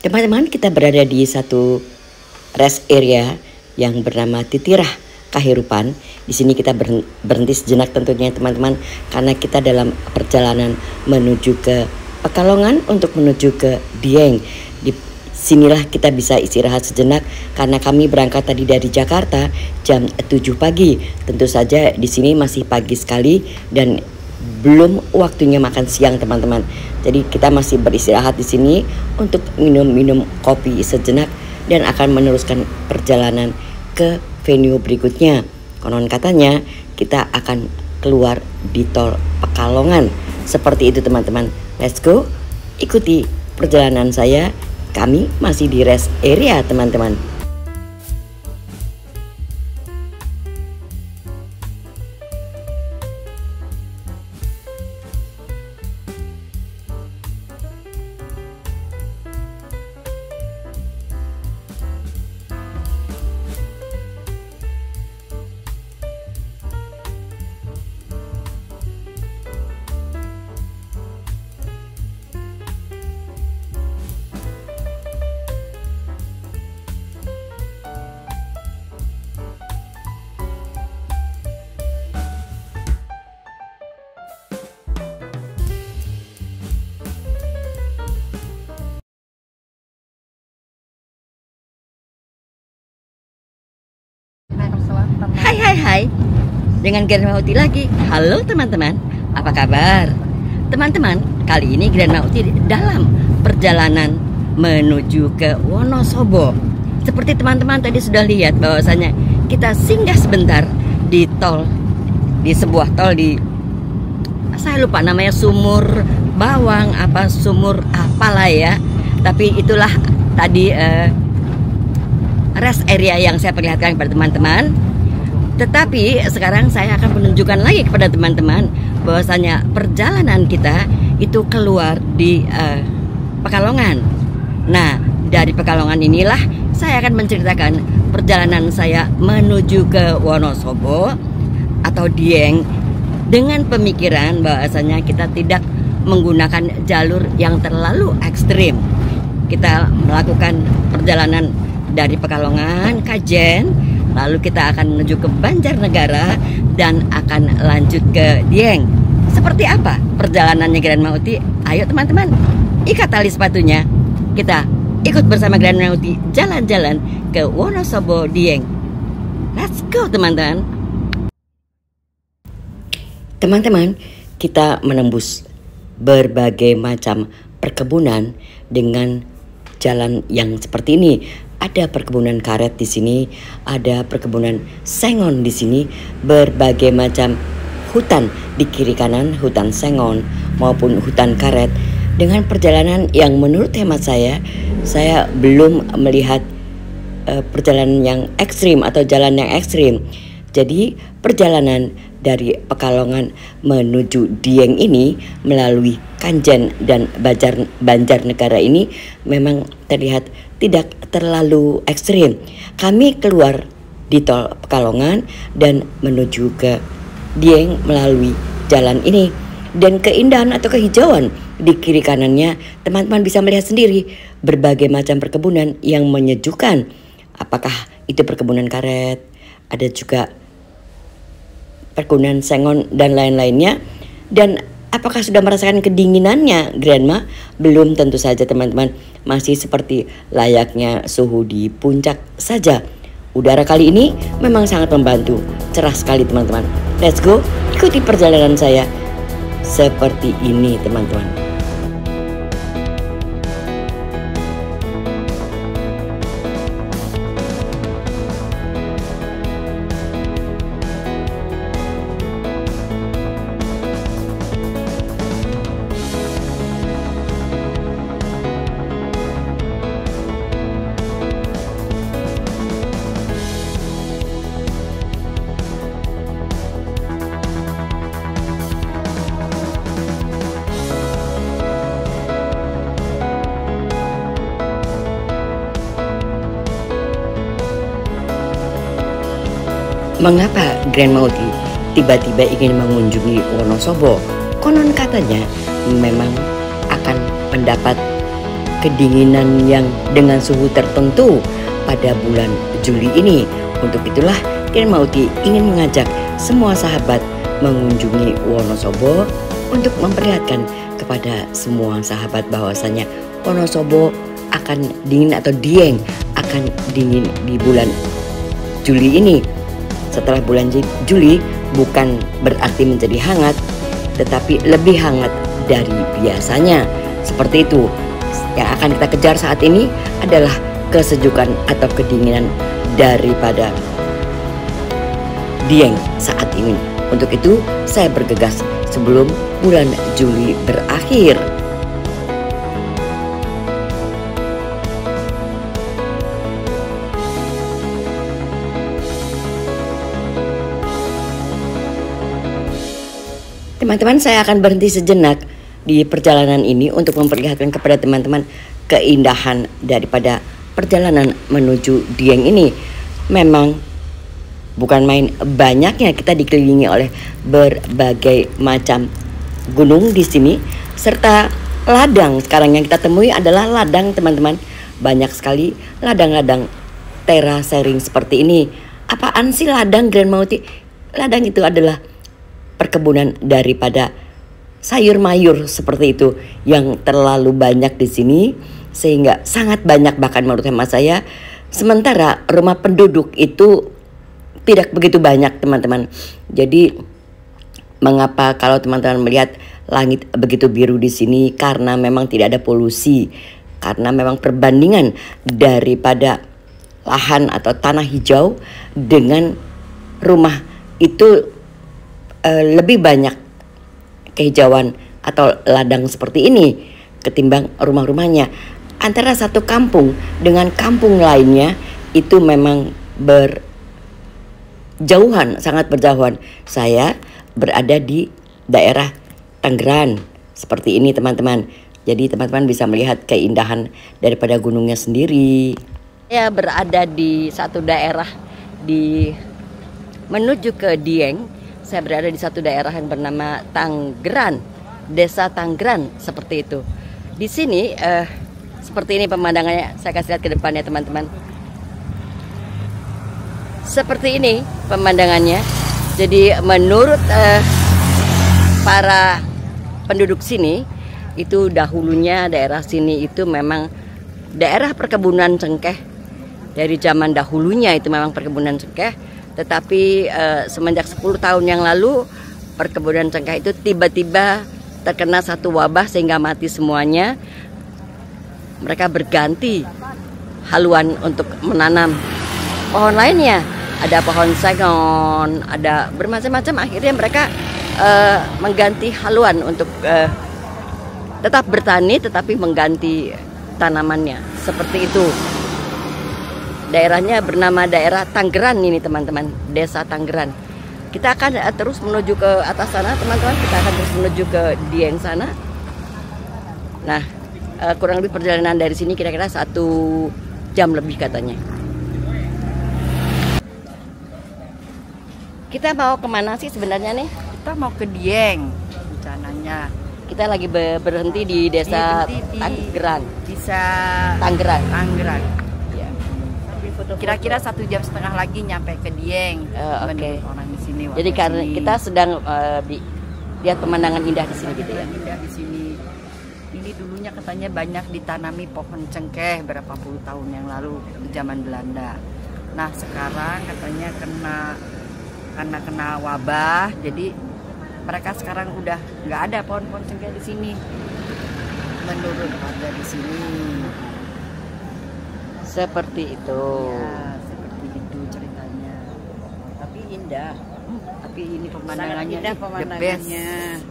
Teman-teman, kita berada di satu rest area yang bernama Titirah Kahirupan. Di sini kita berhenti sejenak tentunya teman-teman, karena kita dalam perjalanan menuju ke Pekalongan untuk menuju ke Dieng. Di sinilah kita bisa istirahat sejenak karena kami berangkat tadi dari Jakarta jam 7 pagi. Tentu saja di sini masih pagi sekali dan belum waktunya makan siang teman-teman. Jadi kita masih beristirahat di sini untuk minum kopi sejenak dan akan meneruskan perjalanan ke venue berikutnya. Konon katanya kita akan keluar di tol Pekalongan. Seperti itu teman-teman. Let's go. Ikuti perjalanan saya. Kami masih di rest area teman-teman. Hai, dengan Grandma Uti lagi. Halo teman-teman, apa kabar? Teman-teman, kali ini Grandma Uti dalam perjalanan menuju ke Wonosobo. Seperti teman-teman tadi sudah lihat bahwasanya kita singgah sebentar di tol, di sebuah tol di, saya lupa namanya, Sumur Bawang apa Sumur apalah ya. Tapi itulah tadi rest area yang saya perlihatkan kepada teman-teman. Tetapi sekarang saya akan menunjukkan lagi kepada teman-teman bahwasanya perjalanan kita itu keluar di Pekalongan. Nah, dari Pekalongan inilah saya akan menceritakan perjalanan saya menuju ke Wonosobo atau Dieng dengan pemikiran bahwasanya kita tidak menggunakan jalur yang terlalu ekstrim. Kita melakukan perjalanan dari Pekalongan, Kajen, lalu kita akan menuju ke Banjarnegara dan akan lanjut ke Dieng. Seperti apa perjalanannya Grandma Uti? Ayo teman-teman, ikat tali sepatunya. Kita ikut bersama Grandma Uti jalan-jalan ke Wonosobo Dieng. Let's go teman-teman. Teman-teman, kita menembus berbagai macam perkebunan dengan jalan yang seperti ini. Ada perkebunan karet di sini, ada perkebunan sengon di sini, berbagai macam hutan di kiri kanan, hutan sengon maupun hutan karet. Dengan perjalanan yang menurut hemat saya belum melihat perjalanan yang ekstrim atau jalan yang ekstrim. Jadi perjalanan dari Pekalongan menuju Dieng ini melalui Kanjen dan Banjarnegara ini memang terlihat tidak terlalu ekstrim. Kami keluar di tol Pekalongan dan menuju ke Dieng melalui jalan ini. Dan keindahan atau kehijauan di kiri kanannya teman-teman bisa melihat sendiri berbagai macam perkebunan yang menyejukkan. Apakah itu perkebunan karet, ada juga perkebunan sengon dan lain-lainnya. Dan apakah sudah merasakan kedinginannya Grandma? Belum tentu saja teman-teman, masih seperti layaknya suhu di puncak saja. Udara kali ini memang sangat membantu, cerah sekali teman-teman. Let's go, ikuti perjalanan saya seperti ini teman-teman. Mengapa Grandma Uti tiba-tiba ingin mengunjungi Wonosobo? Konon katanya memang akan mendapat kedinginan yang dengan suhu tertentu pada bulan Juli ini. Untuk itulah Gren Mauti ingin mengajak semua sahabat mengunjungi Wonosobo untuk memperlihatkan kepada semua sahabat bahwasanya Wonosobo akan dingin atau Dieng akan dingin di bulan Juli ini. Setelah bulan Juli bukan berarti menjadi hangat, tetapi lebih hangat dari biasanya. Seperti itu. Yang akan kita kejar saat ini adalah kesejukan atau kedinginan daripada Dieng saat ini. Untuk itu saya bergegas sebelum bulan Juli berakhir. Teman-teman, saya akan berhenti sejenak di perjalanan ini untuk memperlihatkan kepada teman-teman keindahan daripada perjalanan menuju Dieng ini. Memang bukan main banyaknya kita dikelilingi oleh berbagai macam gunung di sini serta ladang. Sekarang yang kita temui adalah ladang, teman-teman. Banyak sekali ladang-ladang terasering seperti ini. Apaan sih ladang, Gren Mauti? Ladang itu adalah perkebunan daripada sayur mayur seperti itu yang terlalu banyak di sini sehingga sangat banyak bahkan menurut hemat saya. Sementara rumah penduduk itu tidak begitu banyak, teman-teman. Jadi mengapa kalau teman-teman melihat langit begitu biru di sini? Karena memang tidak ada polusi. Karena memang perbandingan daripada lahan atau tanah hijau dengan rumah itu lebih banyak kehijauan atau ladang seperti ini ketimbang rumah-rumahnya. Antara satu kampung dengan kampung lainnya itu memang berjauhan, sangat berjauhan. Saya berada di daerah Tangerang seperti ini, teman-teman. Jadi teman-teman bisa melihat keindahan daripada gunungnya sendiri. Saya berada di satu daerah menuju ke Dieng. Saya berada di satu daerah yang bernama Tangerang, Desa Tangerang seperti itu. Di sini seperti ini pemandangannya. Saya kasih lihat ke depannya, teman-teman. Seperti ini pemandangannya. Jadi menurut para penduduk sini itu dahulunya daerah sini itu memang daerah perkebunan cengkeh. Dari zaman dahulunya itu memang perkebunan cengkeh. Tetapi semenjak 10 tahun yang lalu perkebunan cengkeh itu tiba-tiba terkena satu wabah sehingga mati semuanya. Mereka berganti haluan untuk menanam pohon lainnya. Ada pohon sengon, ada bermacam-macam. Akhirnya mereka mengganti haluan untuk tetap bertani tetapi mengganti tanamannya. Seperti itu. Daerahnya bernama daerah Tangerang ini, teman-teman, Desa Tangerang. Kita akan terus menuju ke atas sana, teman-teman. Kita akan terus menuju ke Dieng sana. Nah, kurang lebih perjalanan dari sini kira-kira 1 jam lebih katanya. Kita mau kemana sih sebenarnya nih? Kita mau ke Dieng rencananya. Kita lagi berhenti di Desa Tangerang. Bisa Tangerang. Kira-kira 1,5 jam lagi nyampe ke Dieng. Oke. Orang di sini. Jadi karena kita sedang lihat pemandangan indah di sini gitu ya. Indah di sini. Ini dulunya katanya banyak ditanami pohon cengkeh berapa puluh tahun yang lalu di zaman Belanda. Nah sekarang katanya karena kena wabah, jadi mereka sekarang udah nggak ada pohon-pohon cengkeh di sini. Menurut warga di sini. Seperti itu. Ya, seperti itu ceritanya. Tapi indah. Tapi ini pemandangannya indah pemandangannya.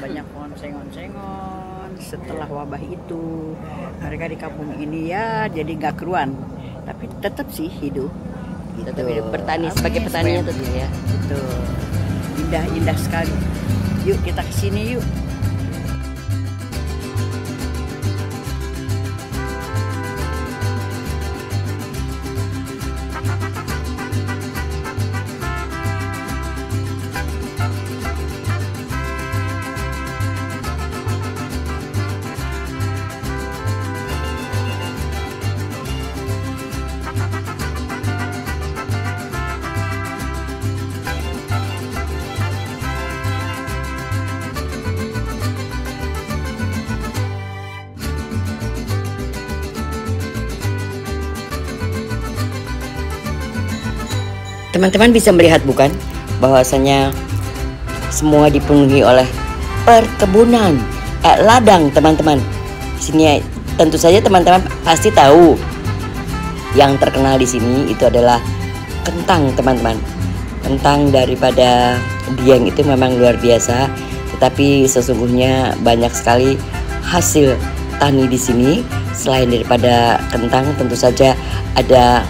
Banyak pohon sengon-sengon. Setelah wabah itu, mereka di kampung ini ya jadi nggak keruan. Tapi tetap sih hidup. Gitu. Tetap hidup bertani sebagai petaninya tentu ya. Itu indah-indah sekali. Yuk kita kesini yuk. Teman-teman bisa melihat bukan bahwasanya semua dipenuhi oleh perkebunan, ladang teman-teman. Di sini tentu saja teman-teman pasti tahu yang terkenal di sini itu adalah kentang teman-teman. Kentang daripada Dieng itu memang luar biasa, tetapi sesungguhnya banyak sekali hasil tani di sini. Selain daripada kentang, tentu saja ada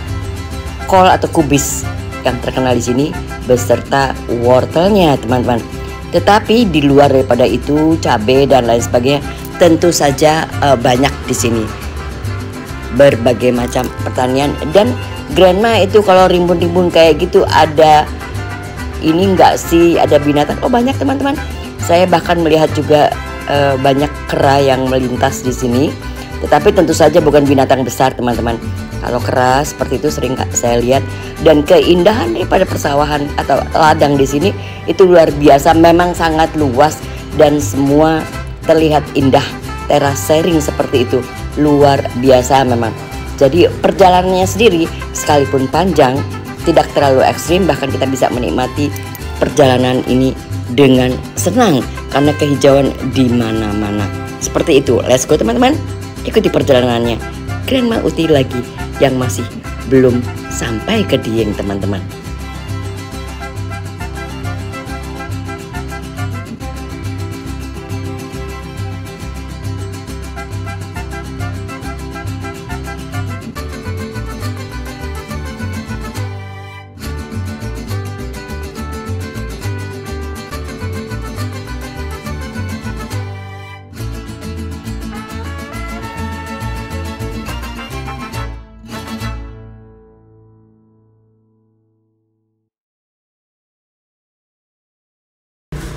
kol atau kubis yang terkenal di sini beserta wortelnya teman-teman. Tetapi di luar daripada itu cabai dan lain sebagainya tentu saja banyak di sini. Berbagai macam pertanian, dan grandma itu kalau rimbun-rimbun kayak gitu ada ini enggak sih, ada binatang? Oh banyak teman-teman. Saya bahkan melihat juga banyak kera yang melintas di sini. Tetapi tentu saja bukan binatang besar teman-teman. Kalau kera seperti itu sering saya lihat, dan keindahan daripada persawahan atau ladang di sini itu luar biasa, memang sangat luas dan semua terlihat indah. Terasering seperti itu luar biasa memang. Jadi perjalanannya sendiri sekalipun panjang tidak terlalu ekstrim, bahkan kita bisa menikmati perjalanan ini dengan senang karena kehijauan di mana-mana. Seperti itu. Let's go teman-teman. Ikuti perjalanannya Grandma Uti lagi yang masih belum sampai ke Dieng teman-teman.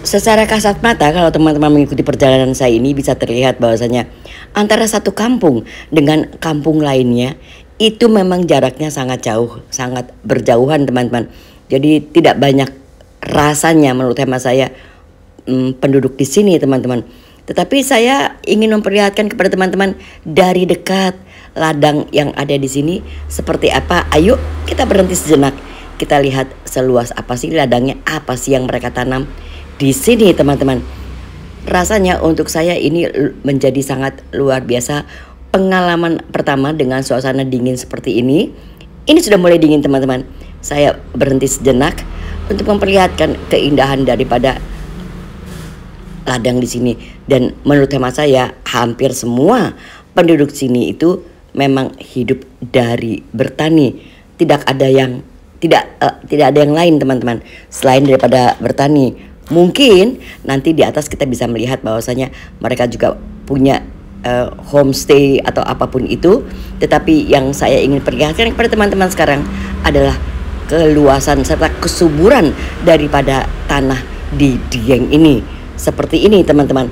Secara kasat mata kalau teman-teman mengikuti perjalanan saya ini bisa terlihat bahwasanya antara satu kampung dengan kampung lainnya itu memang jaraknya sangat jauh, sangat berjauhan teman-teman. Jadi tidak banyak rasanya menurut hemat saya penduduk di sini teman-teman. Tetapi saya ingin memperlihatkan kepada teman-teman dari dekat ladang yang ada di sini seperti apa. Ayo kita berhenti sejenak. Kita lihat seluas apa sih ladangnya, apa sih yang mereka tanam di sini teman-teman. Rasanya untuk saya ini menjadi sangat luar biasa. Pengalaman pertama dengan suasana dingin seperti ini. Ini sudah mulai dingin teman-teman. Saya berhenti sejenak untuk memperlihatkan keindahan daripada ladang di sini. Dan menurut hemat saya hampir semua penduduk sini itu memang hidup dari bertani. Tidak ada yang ada yang lain teman-teman selain daripada bertani. Mungkin nanti di atas kita bisa melihat bahwasanya mereka juga punya homestay atau apapun itu. Tetapi yang saya ingin perlihatkan kepada teman-teman sekarang adalah keluasan serta kesuburan daripada tanah di Dieng ini. Seperti ini teman-teman.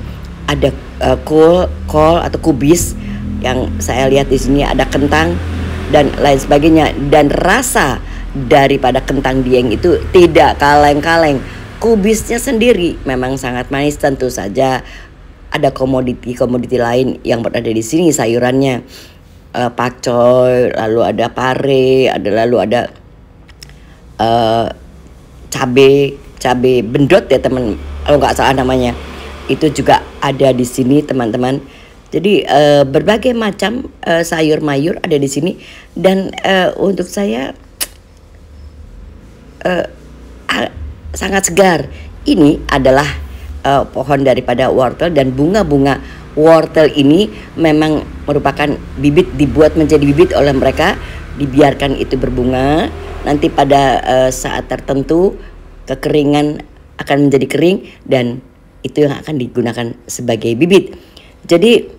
Ada kol atau kubis yang saya lihat di sini, ada kentang dan lain sebagainya. Dan rasa daripada kentang Dieng itu tidak kaleng-kaleng. Kubisnya sendiri memang sangat manis. Tentu saja ada komoditi lain yang berada di sini, sayurannya pakcoy, lalu ada pare, lalu ada cabe bendot ya teman, kalau nggak salah namanya. Itu juga ada di sini teman-teman. Jadi berbagai macam sayur mayur ada di sini. Dan untuk saya sangat segar. Ini adalah pohon daripada wortel, dan bunga-bunga wortel ini memang merupakan bibit, dibuat menjadi bibit oleh mereka, dibiarkan itu berbunga. Nanti pada saat tertentu kekeringan akan menjadi kering, dan itu yang akan digunakan sebagai bibit. Jadi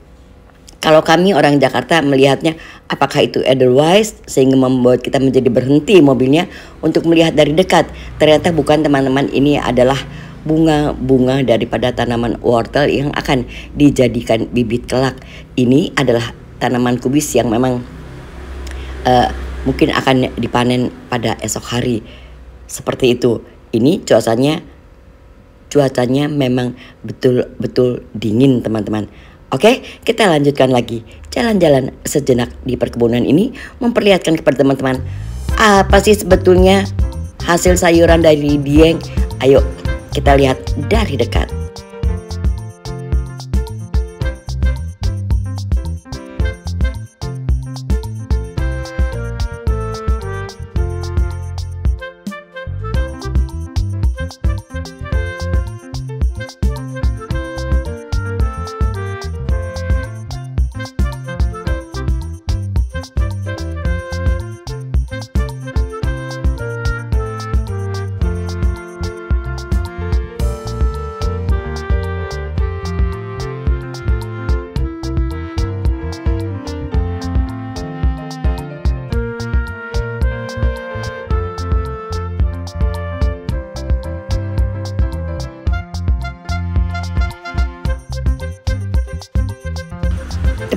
kalau kami orang Jakarta melihatnya, apakah itu otherwise, sehingga membuat kita menjadi berhenti mobilnya untuk melihat dari dekat. Ternyata bukan teman-teman, ini adalah bunga-bunga daripada tanaman wortel yang akan dijadikan bibit kelak. Ini adalah tanaman kubis yang memang mungkin akan dipanen pada esok hari. Seperti itu. Ini cuacanya memang betul-betul dingin teman-teman. Oke, kita lanjutkan lagi jalan-jalan sejenak di perkebunan ini, memperlihatkan kepada teman-teman apa sih sebetulnya hasil sayuran dari Dieng? Ayo kita lihat dari dekat.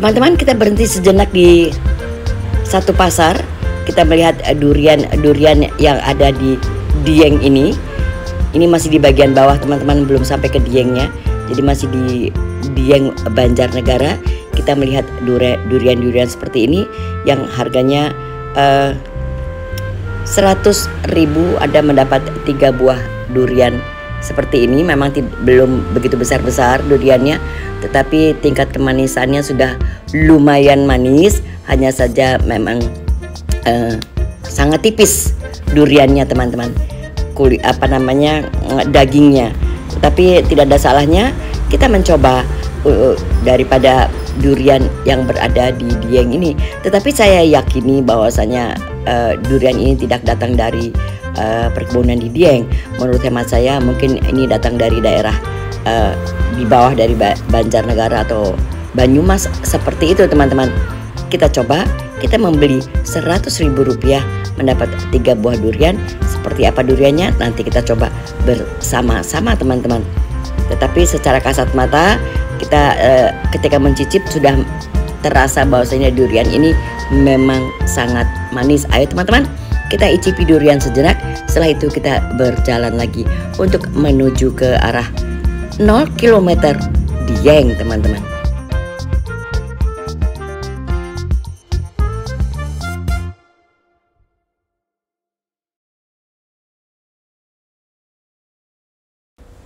Teman-teman, kita berhenti sejenak di satu pasar. Kita melihat durian yang ada di Dieng ini. Ini masih di bagian bawah teman-teman, belum sampai ke Diengnya. Jadi masih di Dieng Banjarnegara. Kita melihat durian seperti ini yang harganya 100.000, ada mendapat 3 buah durian seperti ini. Memang belum begitu besar-besar duriannya, tetapi tingkat kemanisannya sudah lumayan manis. Hanya saja memang sangat tipis duriannya teman-teman, dagingnya. Tapi tidak ada salahnya kita mencoba daripada durian yang berada di Dieng ini. Tetapi saya yakini bahwasanya durian ini tidak datang dari perkebunan di Dieng. Menurut hemat saya mungkin ini datang dari daerah di bawah dari Banjarnegara atau Banyumas, seperti itu teman-teman. Kita coba, kita membeli 100.000 rupiah mendapat 3 buah durian. Seperti apa duriannya nanti kita coba bersama-sama teman-teman. Tetapi secara kasat mata kita ketika mencicip sudah terasa bahwasanya durian ini memang sangat manis. Ayo teman-teman, kita icipi durian sejenak. Setelah itu kita berjalan lagi untuk menuju ke arah 0 km Dieng teman-teman.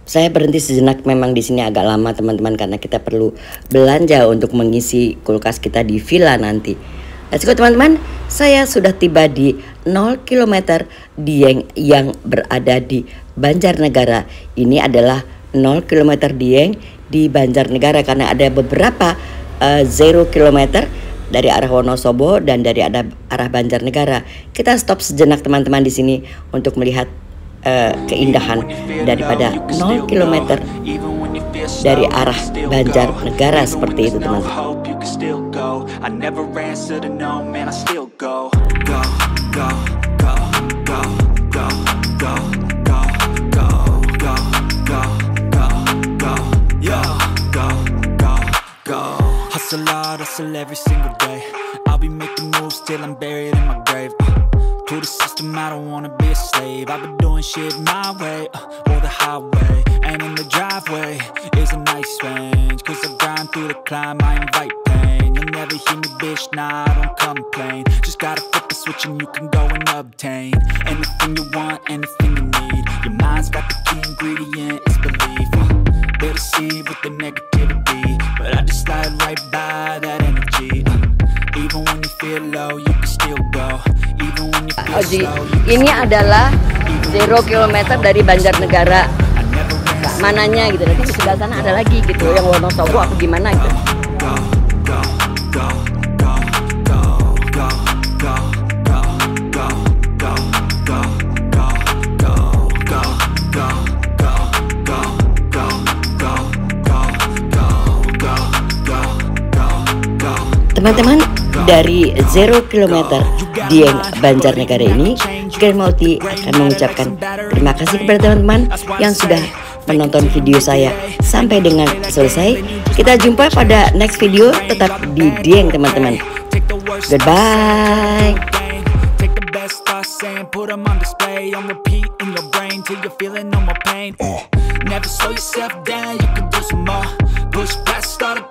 Saya berhenti sejenak memang di sini agak lama teman-teman, karena kita perlu belanja untuk mengisi kulkas kita di villa nanti. Let's go teman-teman, saya sudah tiba di 0 km Dieng yang berada di Banjarnegara. Ini adalah 0 km Dieng di Banjarnegara, karena ada beberapa 0 km dari arah Wonosobo dan dari arah Banjarnegara. Kita stop sejenak teman-teman di sini untuk melihat keindahan daripada 0 km dari arah Banjarnegara seperti itu teman-teman. Hustle every single day. I'll be making moves till I'm buried in my grave. To the system, I don't wanna be a slave. I've been doing shit my way, or the highway. And in the driveway is a nice range. Cause I grind through the climb, I invite pain. You'll never hear me, bitch, nah, I don't complain. Just gotta flip the switch and you can go and obtain anything you want, anything you need. Your mind's got the key ingredient, it's belief. They deceive with the negativity, but I just slide right by that energy. Even when you feel low, you can still go. Even when you feel slow, ini adalah 0 km dari Banjarnegara. Mananya gitu, nanti di sebelah sana ada lagi gitu, yang Wonosobo apa gimana gitu. Teman-teman, dari 0 km Dieng Banjarnegara ini, Grand Mauti akan mengucapkan terima kasih kepada teman-teman yang sudah menonton video saya sampai dengan selesai. Kita jumpa pada next video, tetap di Dieng teman-teman. Goodbye. Never slow yourself down, you can do some more. Push past all the